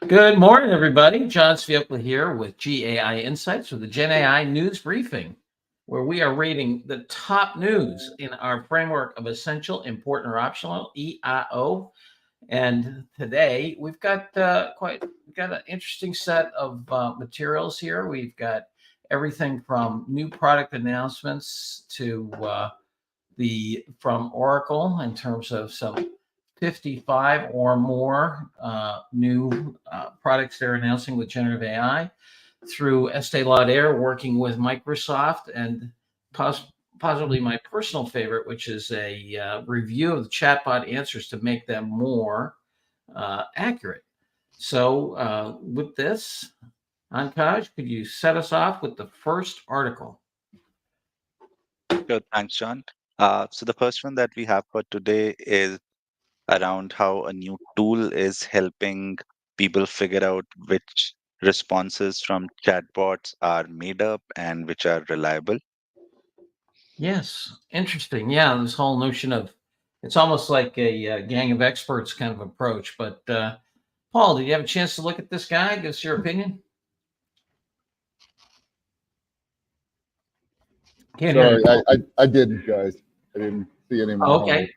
Good morning, everybody. John Sviopla here with GAI Insights for the GenAI News Briefing, where we are rating the top news in our framework of essential, important, or optional (EIO). And today we've got an interesting set of materials here. We've got everything from new product announcements to from Oracle in terms of some 55 or more new products they're announcing with generative AI, through Estee Lauder working with Microsoft, and possibly my personal favorite, which is a review of the chatbot answers to make them more accurate. So with this, Ankaj, could you set us off with the first article? Sure, thanks, John. So the first one that we have for today is around how a new tool is helping people figure out which responses from chatbots are made up and which are reliable. Yes, interesting. Yeah, this whole notion of it's almost like a gang of experts kind of approach. But Paul, did you have a chance to look at this guy? Give us your opinion. Can't hear Sorry, you, Paul. I didn't, guys. I didn't see any more. Oh, okay.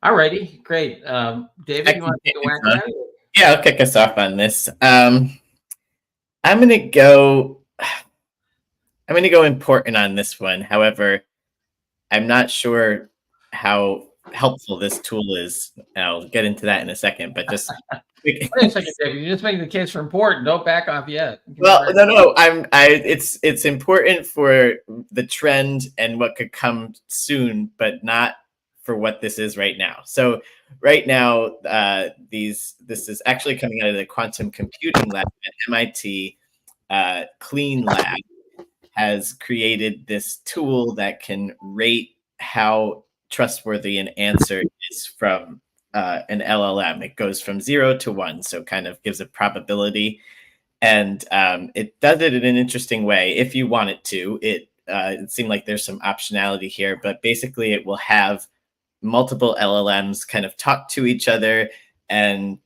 All righty. Great. David, you want to take a whack at it? Yeah, I'll kick us off on this. I'm gonna go important on this one. However, I'm not sure how helpful this tool is. I'll get into that in a second, but just Wait a second, David. You're just making the case for important. Don't back off yet. well, no. It's important for the trend and what could come soon, but not for what this is right now. So right now, this is actually coming out of the quantum computing lab at MIT. Clean Lab has created this tool that can rate how trustworthy an answer is from an LLM. It goes from 0 to 1, so kind of gives a probability. And it does it in an interesting way. If you want it to, it seemed like there's some optionality here, but basically it will have multiple LLMs kind of talk to each other and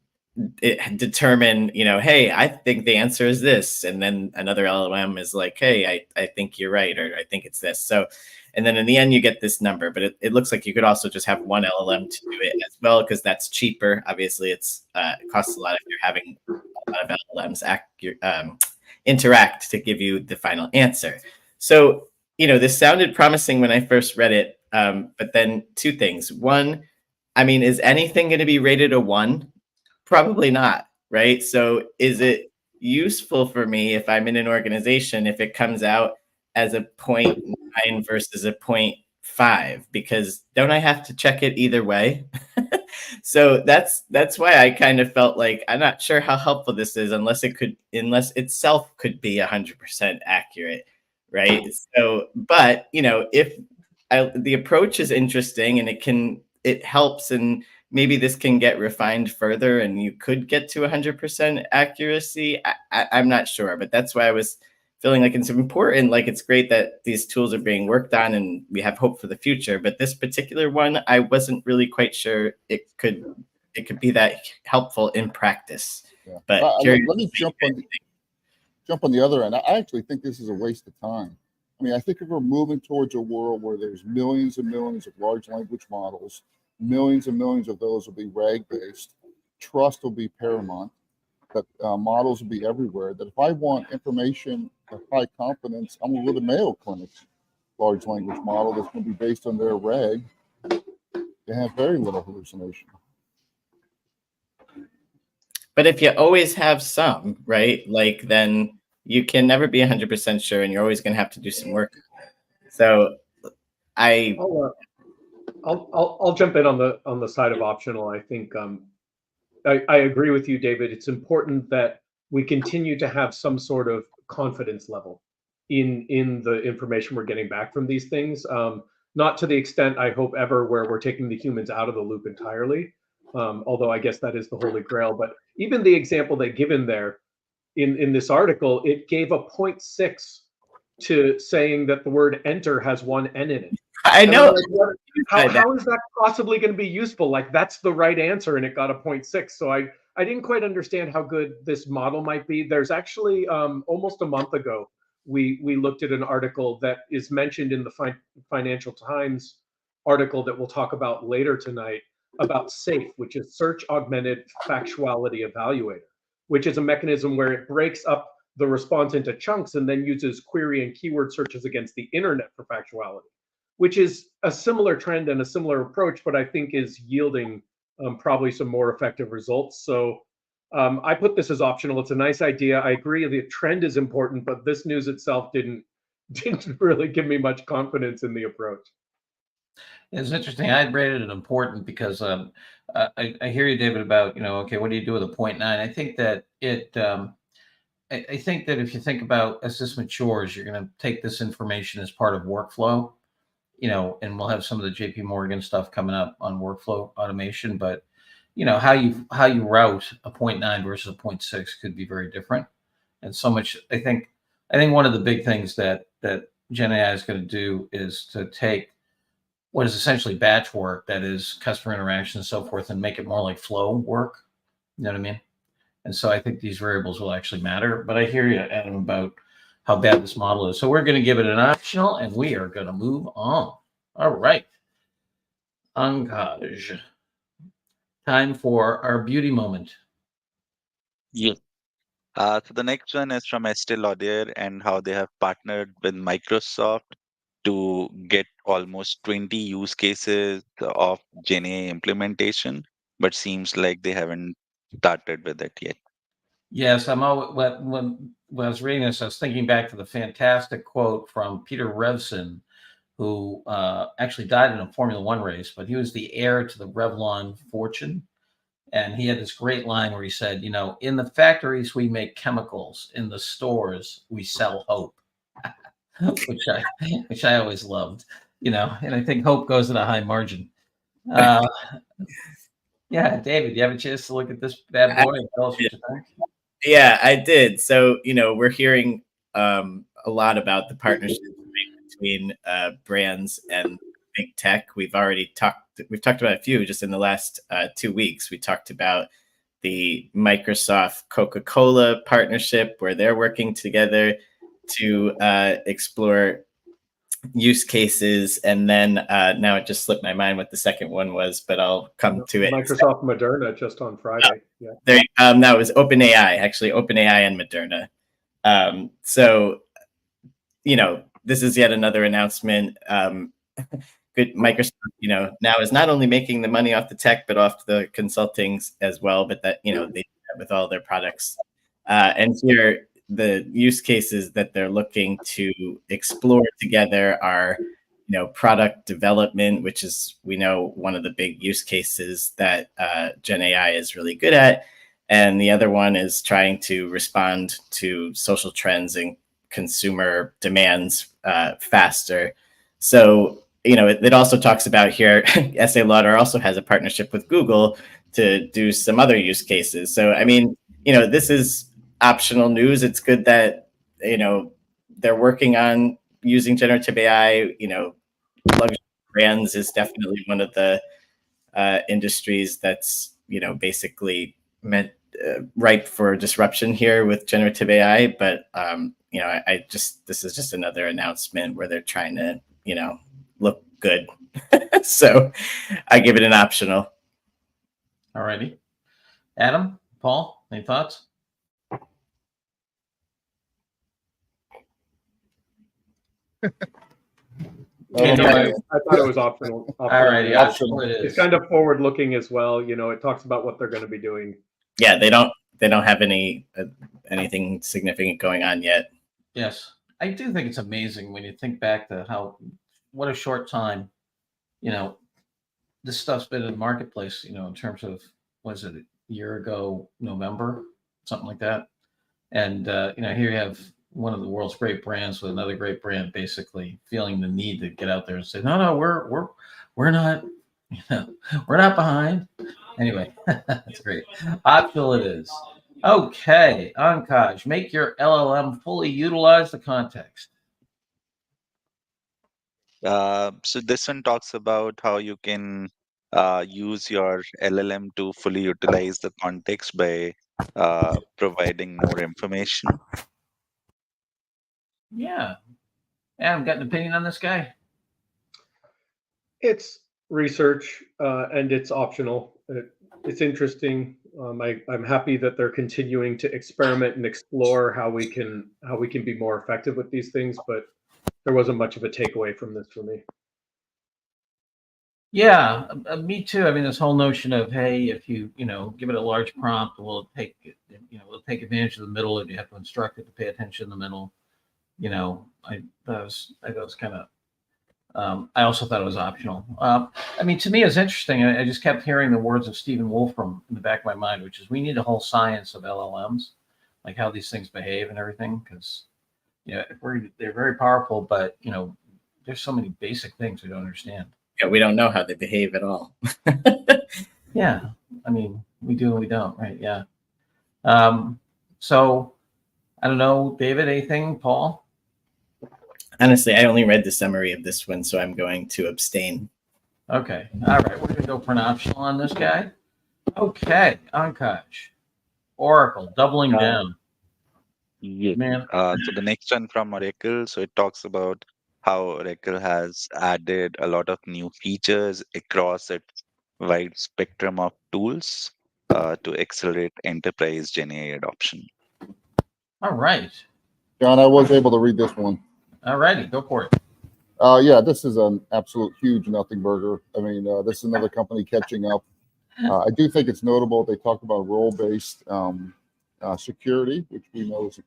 determine, hey, I think the answer is this. And then another LLM is like, hey, I think you're right, or I think it's this. So, and then in the end, you get this number. But it looks like you could also just have one LLM to do it as well, because that's cheaper. Obviously, it costs a lot if you're having a lot of LLMs interact to give you the final answer. So, this sounded promising when I first read it. But then two things. One, is anything going to be rated a 1? Probably not, right? So is it useful for me if I'm in an organization if it comes out as a 0.9 versus a 0.5? Because don't I have to check it either way? So that's why I kind of felt like I'm not sure how helpful this is unless itself could be 100% accurate, right? So, but if the approach is interesting and it helps, and maybe this can get refined further and you could get to 100% accuracy. I'm not sure, but that's why I was feeling like it's important. Like, it's great that these tools are being worked on and we have hope for the future. But this particular one, I wasn't really quite sure it could be that helpful in practice. Yeah. But let me jump on the other end. I actually think this is a waste of time. I think if we're moving towards a world where there's millions and millions of large language models, millions and millions of those will be RAG-based, trust will be paramount, that models will be everywhere, that if I want information of high confidence, I'm going to go to Mayo Clinic's large language model that's going to be based on their RAG. They have very little hallucination. But if you always have some, right, then you can never be 100% sure, and you're always going to have to do some work. So I'll jump in on the side of optional. I think I agree with you, David. It's important that we continue to have some sort of confidence level in the information we're getting back from these things. Not to the extent, I hope, ever where we're taking the humans out of the loop entirely. Although I guess that is the holy grail. But even the example they give in there in this article, it gave a 0.6 to saying that the word enter has one N in it. I know. How is that possibly going to be useful? Like, that's the right answer, and it got a 0.6. So I I didn't quite understand how good this model might be. There's actually almost a month ago, we looked at an article that is mentioned in the Financial Times article that we'll talk about later tonight about SAFE, which is Search Augmented Factuality Evaluator, which is a mechanism where it breaks up the response into chunks and then uses query and keyword searches against the internet for factuality, which is a similar trend and a similar approach, but I think is yielding probably some more effective results. So I put this as optional. It's a nice idea. I agree the trend is important, but this news itself didn't really give me much confidence in the approach. It's interesting. I'd rated it important because I hear you, David, about, okay, what do you do with a 0.9? I think that I think that if you think about as this matures, you're going to take this information as part of workflow, and we'll have some of the JP Morgan stuff coming up on workflow automation, but how you route a 0.9 versus a 0.6 could be very different. And so much, I think one of the big things that GenAI is going to do is to take what is essentially batch work, that is customer interaction and so forth, and make it more like flow work. You know what I mean? And so I think these variables will actually matter. But I hear you, Adam, about how bad this model is. So we're going to give it an optional, and we are going to move on. All right. Ankaj. Time for our beauty moment. Yeah. So the next one is from Estee Lauder and how they have partnered with Microsoft to get almost 20 use cases of GenAI implementation, but seems like they haven't started with it yet. Yes, I'm always, when I was reading this, I was thinking back to the fantastic quote from Peter Revson, who actually died in a Formula One race, but he was the heir to the Revlon fortune. And he had this great line where he said, in the factories, we make chemicals. In the stores, we sell hope, which I always loved, and I think hope goes at a high margin. Yeah, David, you have a chance to look at this bad boy and tell us what you think? Yeah, I did. So, we're hearing a lot about the partnership between brands and big tech. We've talked about a few just in the last 2 weeks. We talked about the Microsoft Coca-Cola partnership, where they're working together to explore use cases. And then now it just slipped my mind what the second one was, but I'll come to it. Microsoft Moderna just on Friday. Yeah. That was OpenAI, actually, OpenAI and Moderna. So, this is yet another announcement. Good Microsoft, now is not only making the money off the tech, but off the consulting as well. But that, they do that with all their products. And here, the use cases that they're looking to explore together are, product development, which is, we know, one of the big use cases that GenAI is really good at. And the other one is trying to respond to social trends and consumer demands faster. So, it also talks about here, Estee Lauder also has a partnership with Google to do some other use cases. So, I mean, this is optional news. It's good that, they're working on using generative AI. Luxury brands is definitely one of the industries that's, basically meant ripe for disruption here with generative AI. But, this is just another announcement where they're trying to, look good. So I give it an optional. All righty. Adam, Paul, any thoughts? I thought it was optional. All righty. Optional. It's kind of forward looking as well. It talks about what they're going to be doing. Yeah, they don't have anything significant going on yet. Yes. I do think it's amazing when you think back to what a short time, this stuff's been in the marketplace, in terms of, was it a year ago, November, something like that. And, here you have one of the world's great brands with another great brand basically feeling the need to get out there and say, no, we're not, we're not behind. Anyway, that's great. Optional it is. Okay, Ankaj, make your LLM fully utilize the context. So this one talks about how you can use your LLM to fully utilize the context by providing more information. Yeah. Adam, got an opinion on this guy? It's research and it's optional. It's interesting. I'm happy that they're continuing to experiment and explore how we can be more effective with these things, but there wasn't much of a takeaway from this for me. Yeah, me too. I mean, this whole notion of, hey, if you give it a large prompt, will it take will it take advantage of the middle, and you have to instruct it to pay attention in the middle. I thought it was kind of. I also thought it was optional. I mean, to me, it's interesting. I just kept hearing the words of Stephen Wolfram in the back of my mind, which is we need a whole science of LLMs, like how these things behave and everything, because they're very powerful, but there's so many basic things we don't understand. Yeah, we don't know how they behave at all. Yeah, I mean, we do and we don't, right? Yeah. So I don't know, David, anything, Paul? Honestly, I only read the summary of this one, so I'm going to abstain. Okay. All right. We're going to go for an optional on this guy. Okay. Ankash. Oracle, doubling down. Yeah. Man. So the next one from Oracle. So it talks about how Oracle has added a lot of new features across its wide spectrum of tools to accelerate enterprise GenAI adoption. All right. John, I was able to read this one. All righty. Go for it. Yeah, this is an absolute huge nothing burger. I mean, this is another company catching up. I do think it's notable. They talk about role-based security, which we know is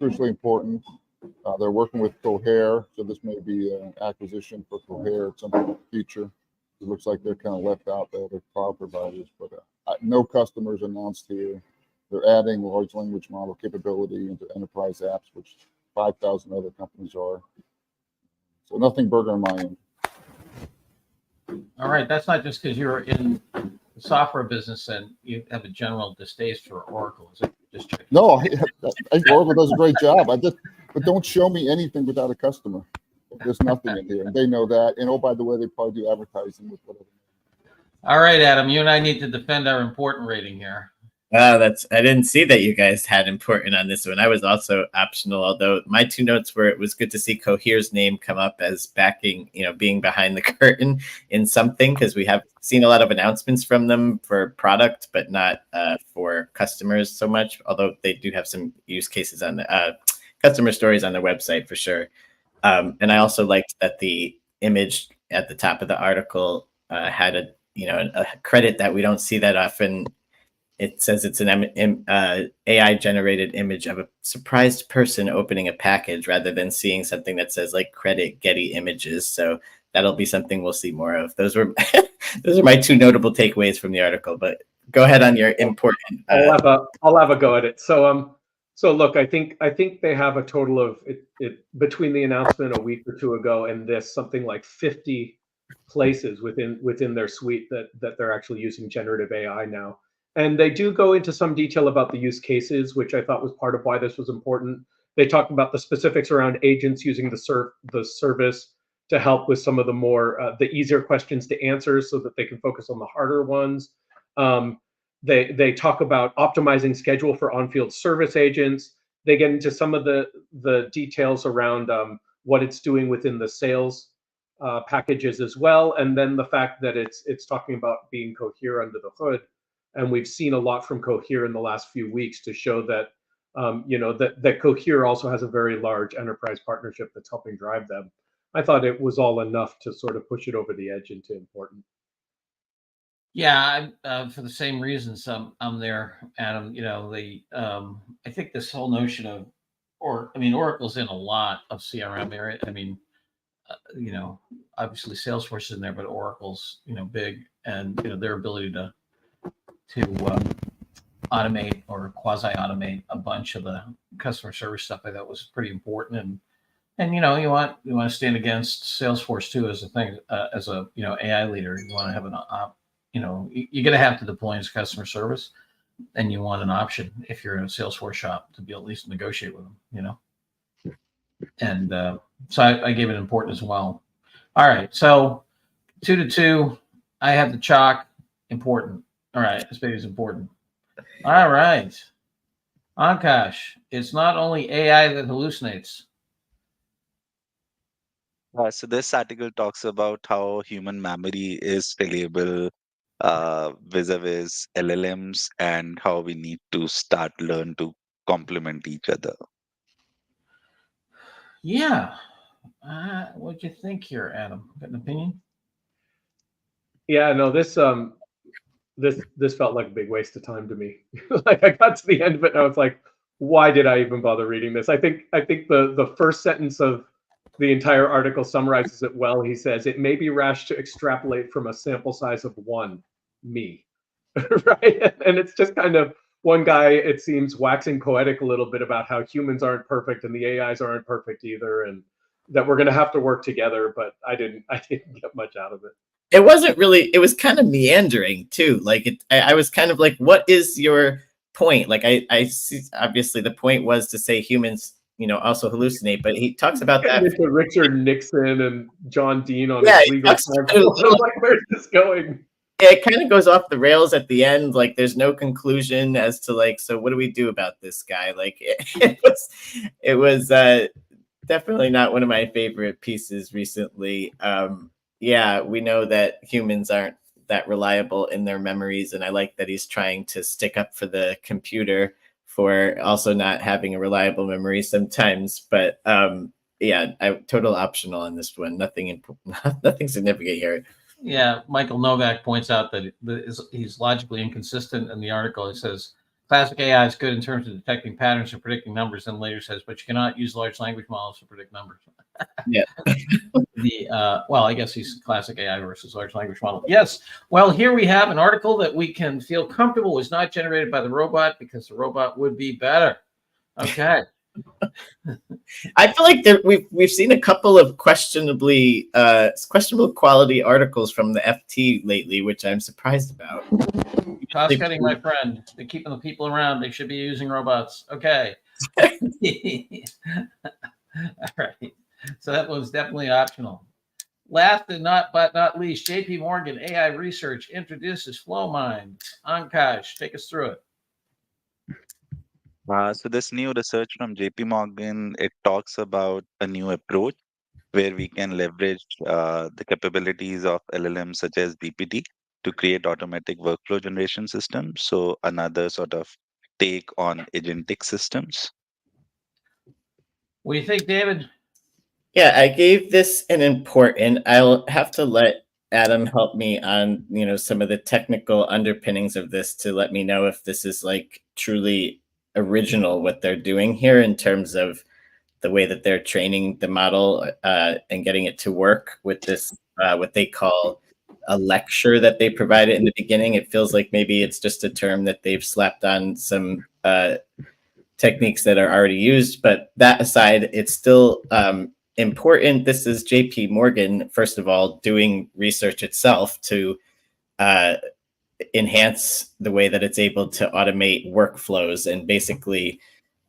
crucially important. They're working with Cohere, so this may be an acquisition for Cohere at some point in the future. It looks like they're kind of left out by other cloud providers, but no customers announced here. They're adding large language model capability into enterprise apps, which 5,000 other companies are. So nothing burger on my end. All right. That's not just because you're in the software business and you have a general distaste for Oracle. Is it just checking? No, I think Oracle does a great job. But don't show me anything without a customer. There's nothing in here, and they know that. And oh, by the way, they probably do advertising with whatever. All right, Adam. You and I need to defend our important rating here. I didn't see that you guys had important on this one. I was also optional, although my two notes were it was good to see Cohere's name come up as backing, being behind the curtain in something, because we have seen a lot of announcements from them for product, but not for customers so much, although they do have some use cases on the customer stories on their website for sure. And I also liked that the image at the top of the article had a credit that we don't see that often. It says it's an AI generated image of a surprised person opening a package rather than seeing something that says like credit Getty Images. So that'll be something we'll see more of. Those are my two notable takeaways from the article. But go ahead on your important. I'll have a go at it. So look, I think they have a total of it between the announcement a week or two ago and this, something like 50 places within their suite that they're actually using generative AI now. And they do go into some detail about the use cases, which I thought was part of why this was important. They talk about the specifics around agents using the service to help with some of the more the easier questions to answer, so that they can focus on the harder ones. They talk about optimizing schedule for on-field service agents. They get into some of the details around what it's doing within the sales packages as well, and then the fact that it's talking about being Cohere under the hood. And we've seen a lot from Cohere in the last few weeks to show that that Cohere also has a very large enterprise partnership that's helping drive them. I thought it was all enough to sort of push it over the edge into important. Yeah, for the same reasons I'm there, Adam. I think this whole notion of, Oracle's in a lot of CRM area. I mean, obviously Salesforce is in there, but Oracle's big, and their ability to automate or quasi-automate a bunch of the customer service stuff, I thought was pretty important. And you want to stand against Salesforce too as a thing, as a AI leader. You want to have you're going to have to deploy as customer service, and you want an option if you're in a Salesforce shop to be at least negotiate with them. And so I gave it important as well. All right, so 2-2. I have the chalk. Important. All right. Space is important. All right. Ankash, it's not only AI that hallucinates. So this article talks about how human memory is scalable vis-a-vis LLMs and how we need to start learn to complement each other. Yeah. What'd you think here, Adam? Got an opinion? Yeah, no, this felt like a big waste of time to me. Like I got to the end of it and I was like, why did I even bother reading this? I think the first sentence of the entire article summarizes it well. He says, it may be rash to extrapolate from a sample size of one, me. Right? And it's just kind of one guy, it seems, waxing poetic a little bit about how humans aren't perfect and the AIs aren't perfect either, and that we're gonna have to work together, but I didn't get much out of it. It wasn't really, it was kind of meandering too. Like I was kind of like, what is your point? Like I see, obviously the point was to say humans, also hallucinate, but he talks about that. Into Richard Nixon and John Dean on Yeah, his legal counsel. I'm like, where's this going? It kind of goes off the rails at the end. Like there's no conclusion as to like, so what do we do about this guy? Like it was definitely not one of my favorite pieces recently. Yeah, we know that humans aren't that reliable in their memories, and I like that he's trying to stick up for the computer for also not having a reliable memory sometimes. But yeah, total optional on this one. Nothing significant here. Yeah, Michael Novak points out that he's logically inconsistent in the article. It says classic AI is good in terms of detecting patterns and predicting numbers, and later says, but you cannot use large language models to predict numbers. Yeah. Well, I guess he's classic AI versus large language model. Yes. Well, here we have an article that we can feel comfortable was not generated by the robot because the robot would be better. Okay. I feel like we've seen a couple of questionable quality articles from the FT lately, which I'm surprised about. Cost cutting, my friend. They're keeping the people around. They should be using robots. Okay. All right. So that was definitely optional. Last but not least, JP Morgan AI Research introduces FlowMind. Ankash, take us through it. So this new research from JP Morgan, it talks about a new approach where we can leverage the capabilities of LLMs such as BPT to create automatic workflow generation systems. So another sort of take on agentic systems. What do you think, David? Yeah, I gave this an important. I'll have to let Adam help me on, some of the technical underpinnings of this to let me know if this is like truly original what they're doing here in terms of the way that they're training the model and getting it to work with this, what they call a lecture that they provided in the beginning. It feels like maybe it's just a term that they've slapped on some techniques that are already used. But that aside, it's still important. This is JP Morgan, first of all, doing research itself to enhance the way that it's able to automate workflows. And basically,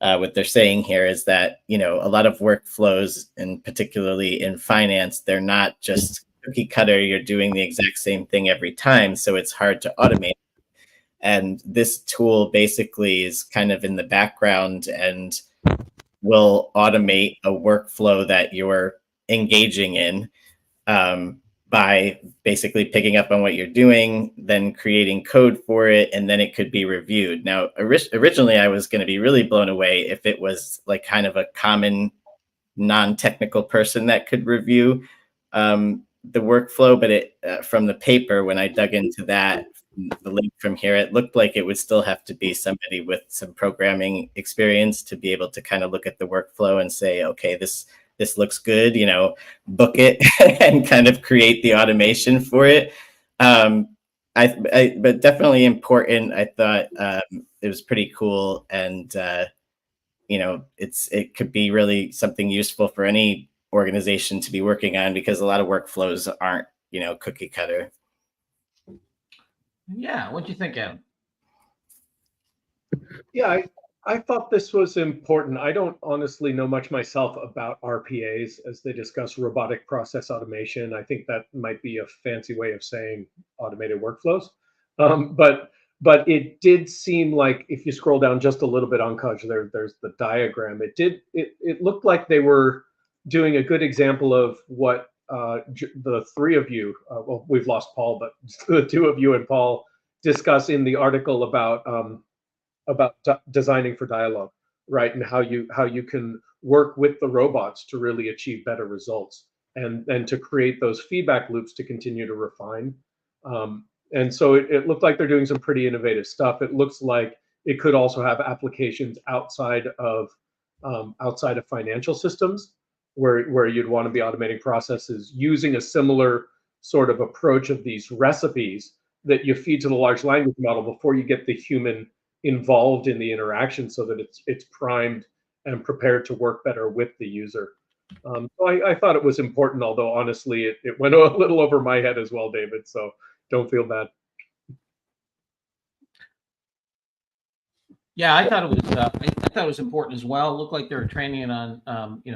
what they're saying here is that, a lot of workflows, and particularly in finance, they're not just cookie cutter. You're doing the exact same thing every time. So it's hard to automate. And this tool basically is kind of in the background and will automate a workflow that you're engaging in by basically picking up on what you're doing, then creating code for it, and then it could be reviewed. Now, originally, I was going to be really blown away if it was like kind of a common non-technical person that could review the workflow, but it from the paper, when I dug into that, the link from here, it looked like it would still have to be somebody with some programming experience to be able to kind of look at the workflow and say, okay, this looks good, book it and kind of create the automation for it. But definitely important. I thought it was pretty cool, and it could be really something useful for any organization to be working on, because a lot of workflows aren't cookie cutter. Yeah, what do you think, Adam? Yeah, I thought this was important. I don't honestly know much myself about RPAs as they discuss robotic process automation. I think that might be a fancy way of saying automated workflows. But it did seem like if you scroll down just a little bit on Kaj, there's the diagram. It looked like they were doing a good example of what the three of you, well, we've lost Paul, but the two of you and Paul discuss in the article about designing for dialogue, right? And how you can work with the robots to really achieve better results and to create those feedback loops to continue to refine. And so it looked like they're doing some pretty innovative stuff. It looks like it could also have applications outside of financial systems where you'd want to be automating processes using a similar sort of approach of these recipes that you feed to the large language model before you get the human involved in the interaction so that it's primed and prepared to work better with the user. So I thought it was important, although honestly it went a little over my head as well, David, so don't feel bad. Yeah, I thought it was important as well. It looked like they were training it on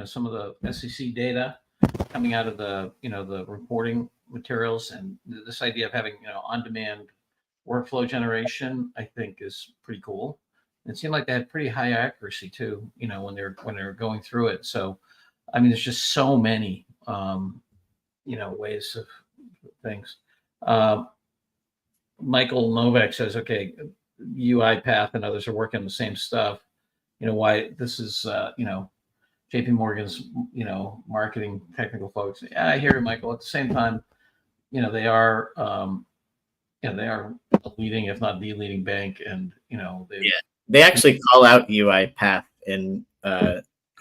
some of the SEC data coming out of the the reporting materials, and this idea of having on-demand workflow generation, I think, is pretty cool. It seemed like they had pretty high accuracy too, when they're going through it. So, I mean, there's just so many, ways of things. Michael Novak says, okay, UiPath and others are working on the same stuff. Why this is, JP Morgan's, marketing technical folks. Yeah, I hear you, Michael. At the same time, they are, they are a leading, if not the leading bank, and they actually call out UiPath in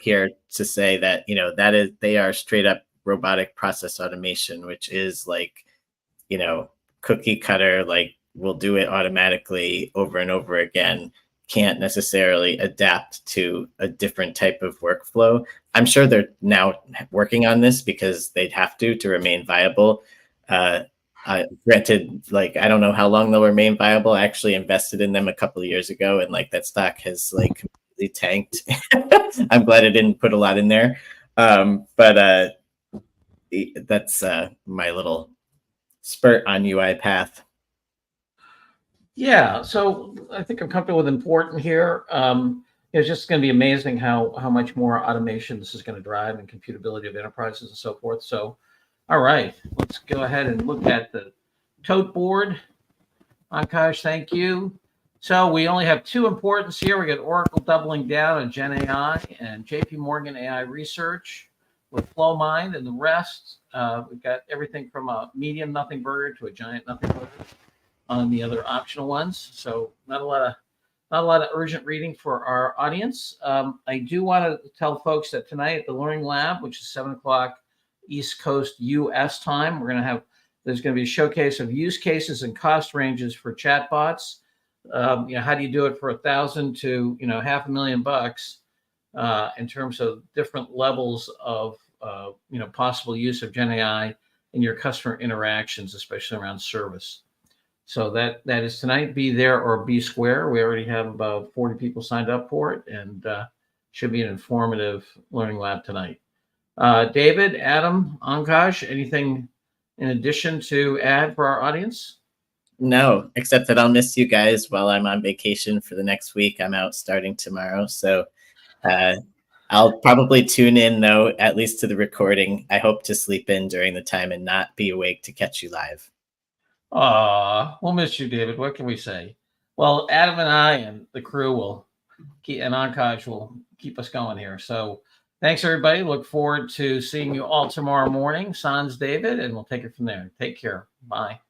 here to say that they are straight up robotic process automation, which is like cookie cutter, like we'll do it automatically over and over again, can't necessarily adapt to a different type of workflow. I'm sure they're now working on this because they'd have to remain viable. Granted, like I don't know how long they'll remain viable. I actually invested in them a couple of years ago, and like that stock has like completely tanked. I'm glad I didn't put a lot in there, but that's my little spurt on UiPath. Yeah, so I think I'm comfortable with important here. It's just going to be amazing how much more automation this is going to drive and computability of enterprises and so forth. So, all right, let's go ahead and look at the tote board. Akash, thank you. So we only have two importance here. We got Oracle doubling down on GenAI and JP Morgan AI research with FlowMind, and the rest. We've got everything from a medium nothing burger to a giant nothing burger on the other optional ones. So not a lot of urgent reading for our audience. I do want to tell folks that tonight at the Learning Lab, which is 7:00 East Coast U.S. time, there's going to be a showcase of use cases and cost ranges for chatbots. How do you do it for $1,000 to $500,000 in terms of different levels of possible use of GenAI in your customer interactions, especially around service. So that is tonight. Be there or be square. We already have about 40 people signed up for it, and should be an informative learning lab tonight. David, Adam, Ankash, anything in addition to add for our audience? No, except that I'll miss you guys while I'm on vacation for the next week. I'm out starting tomorrow, so I'll probably tune in, though, at least to the recording. I hope to sleep in during the time and not be awake to catch you live. We'll miss you, David. What can we say? Well, Adam and I and the crew will keep, and Ankash will keep us going here. So thanks, everybody. Look forward to seeing you all tomorrow morning. Sans David, and we'll take it from there. Take care. Bye.